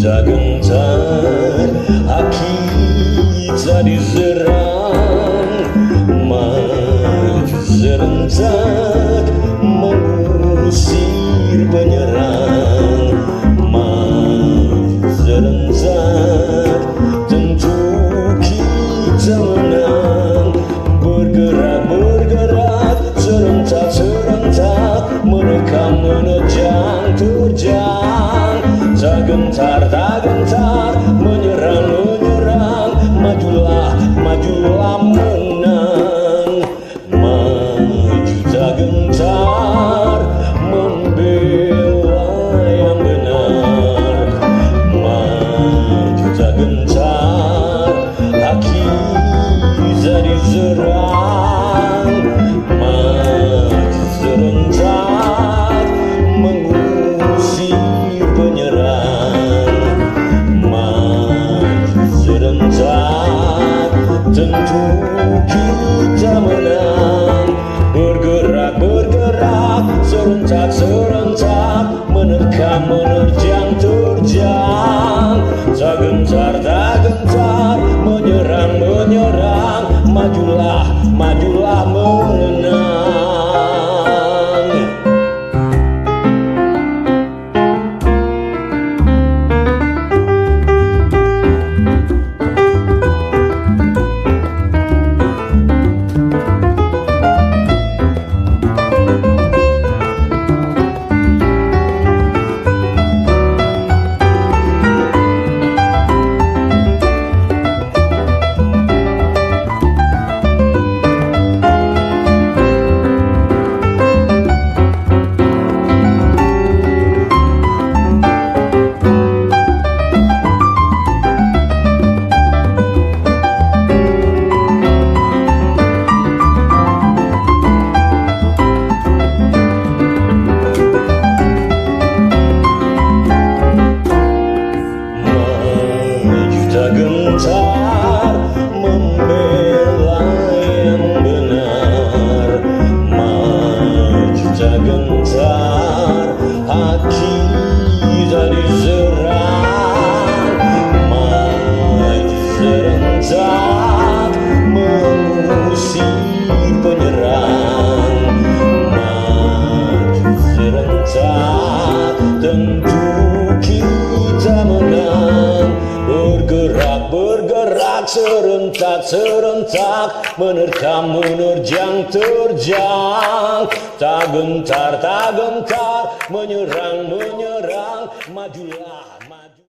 tak gentar aki tak diserang, maju serentak mengusir penyerang, maju serentak tentu kita menang. Bergerak serentak menerkam menerjang terjang, tak gentar menyerang, majulah menang. Maju tak gentar membela yang benar, maju tak gentar haki tak diserang, maju serentak mengusir penyerang, maju serentak tentu kita menang. Bergerak serentak menerkam menerjang terjang, tak gentar menyerang, majulah menang. Tak gentar membela yang benar, maju tak gentar haki tak diserang, maju serentak mengusir penyerang, maju serentak tentu kita menang. Bergerak serentak menerkam menerjang terjang, tak gentar menyerang, majulah